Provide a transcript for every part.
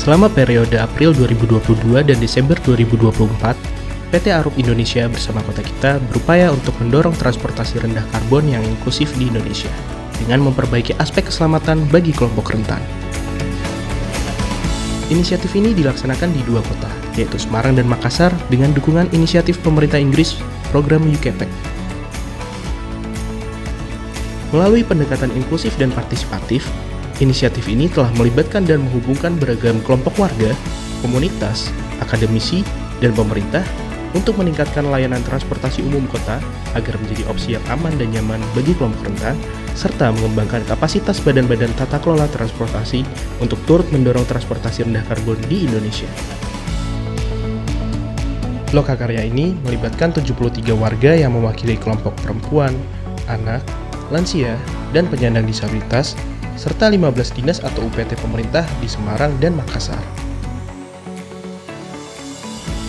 Selama periode April 2022 dan Desember 2024, PT Arup Indonesia bersama Kota Kita berupaya untuk mendorong transportasi rendah karbon yang inklusif di Indonesia dengan memperbaiki aspek keselamatan bagi kelompok rentan. Inisiatif ini dilaksanakan di dua kota, yaitu Semarang dan Makassar dengan dukungan inisiatif pemerintah Inggris, program UKPEC. Melalui pendekatan inklusif dan partisipatif, inisiatif ini telah melibatkan dan menghubungkan beragam kelompok warga, komunitas, akademisi, dan pemerintah untuk meningkatkan layanan transportasi umum kota agar menjadi opsi yang aman dan nyaman bagi kelompok rentan, serta mengembangkan kapasitas badan-badan tata kelola transportasi untuk turut mendorong transportasi rendah karbon di Indonesia. Lokakarya ini melibatkan 73 warga yang mewakili kelompok perempuan, anak, lansia, dan penyandang disabilitas, serta 15 dinas atau UPT pemerintah di Semarang dan Makassar.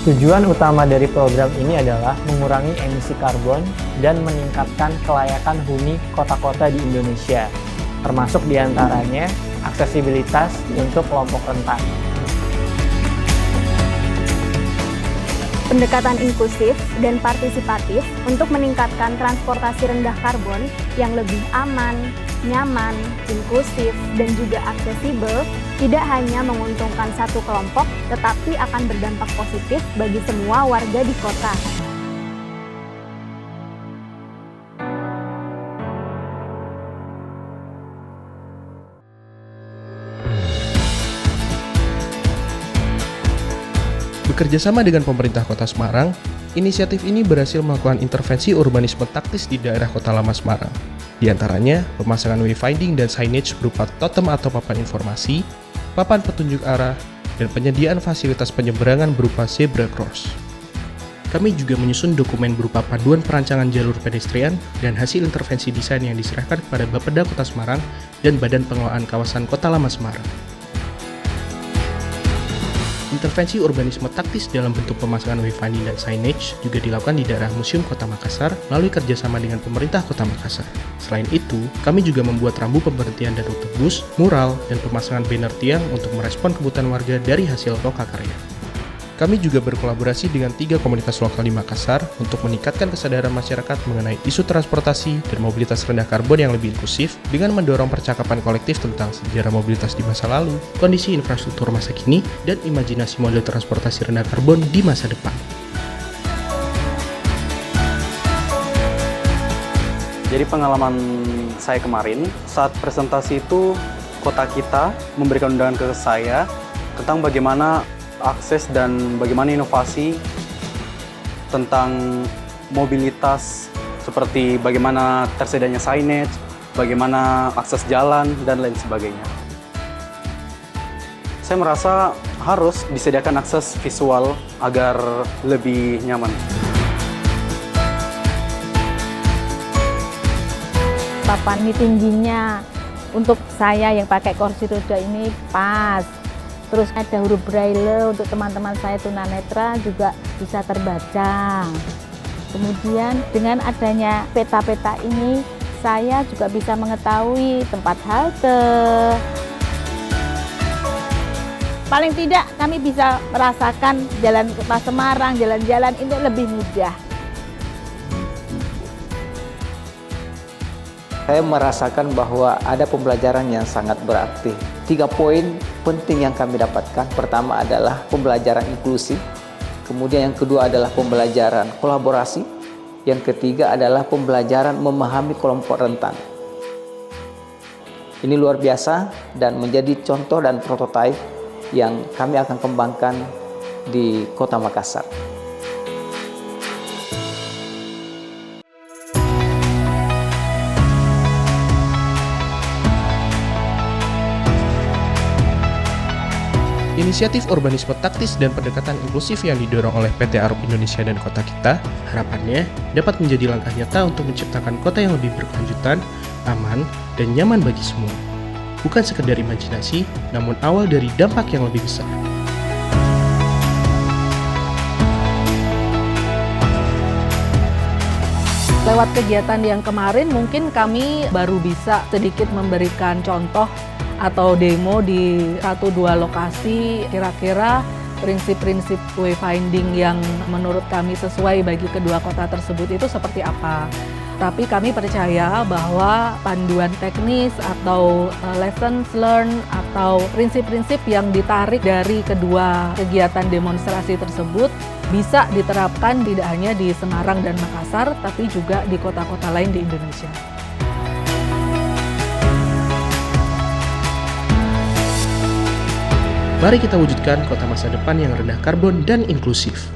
Tujuan utama dari program ini adalah mengurangi emisi karbon dan meningkatkan kelayakan huni kota-kota di Indonesia, termasuk diantaranya aksesibilitas untuk kelompok rentan. Pendekatan inklusif dan partisipatif untuk meningkatkan transportasi rendah karbon yang lebih aman, nyaman, inklusif, dan juga aksesibel tidak hanya menguntungkan satu kelompok, tetapi akan berdampak positif bagi semua warga di kota. Bekerjasama dengan pemerintah Kota Semarang, inisiatif ini berhasil melakukan intervensi urbanisme taktis di daerah Kota Lama Semarang. Di antaranya, pemasangan wayfinding dan signage berupa totem atau papan informasi, papan petunjuk arah, dan penyediaan fasilitas penyeberangan berupa zebra cross. Kami juga menyusun dokumen berupa panduan perancangan jalur pedestrian dan hasil intervensi desain yang diserahkan kepada Bapeda Kota Semarang dan Badan Pengelolaan Kawasan Kota Lama Semarang. Intervensi urbanisme taktis dalam bentuk pemasangan wayfinding dan signage juga dilakukan di daerah Museum Kota Makassar melalui kerjasama dengan pemerintah Kota Makassar. Selain itu, kami juga membuat rambu pemberhentian dan rute bus, mural, dan pemasangan banner tiang untuk merespon kebutuhan warga dari hasil lokakarya. Kami juga berkolaborasi dengan 3 komunitas lokal di Makassar untuk meningkatkan kesadaran masyarakat mengenai isu transportasi dan mobilitas rendah karbon yang lebih inklusif dengan mendorong percakapan kolektif tentang sejarah mobilitas di masa lalu, kondisi infrastruktur masa kini, dan imajinasi model transportasi rendah karbon di masa depan. Jadi pengalaman saya kemarin, saat presentasi itu Kota Kita memberikan undangan ke saya tentang bagaimana akses dan bagaimana inovasi tentang mobilitas, seperti bagaimana tersedianya signage, bagaimana akses jalan, dan lain sebagainya. Saya merasa harus disediakan akses visual agar lebih nyaman. Papan ini tingginya untuk saya yang pakai kursi roda ini pas. Terus ada huruf braille untuk teman-teman saya tunanetra juga bisa terbaca. Kemudian dengan adanya peta-peta ini, saya juga bisa mengetahui tempat halte. Paling tidak kami bisa merasakan jalan Kota Semarang, jalan-jalan ini lebih mudah. Saya merasakan bahwa ada pembelajaran yang sangat berarti. 3 poin penting yang kami dapatkan. Pertama adalah pembelajaran inklusi. Kemudian yang kedua adalah pembelajaran kolaborasi. Yang ketiga adalah pembelajaran memahami kelompok rentan. Ini luar biasa dan menjadi contoh dan prototipe yang kami akan kembangkan di Kota Makassar. Inisiatif urbanisme taktis dan pendekatan inklusif yang didorong oleh PT Arup Indonesia dan Kota Kita, harapannya dapat menjadi langkah nyata untuk menciptakan kota yang lebih berkelanjutan, aman, dan nyaman bagi semua. Bukan sekedar imajinasi, namun awal dari dampak yang lebih besar. Lewat kegiatan yang kemarin mungkin kami baru bisa sedikit memberikan contoh atau demo di 1-2 lokasi, kira-kira prinsip-prinsip wayfinding yang menurut kami sesuai bagi kedua kota tersebut itu seperti apa. Tapi kami percaya bahwa panduan teknis atau lessons learned atau prinsip-prinsip yang ditarik dari kedua kegiatan demonstrasi tersebut bisa diterapkan tidak hanya di Semarang dan Makassar, tapi juga di kota-kota lain di Indonesia. Mari kita wujudkan kota masa depan yang rendah karbon dan inklusif.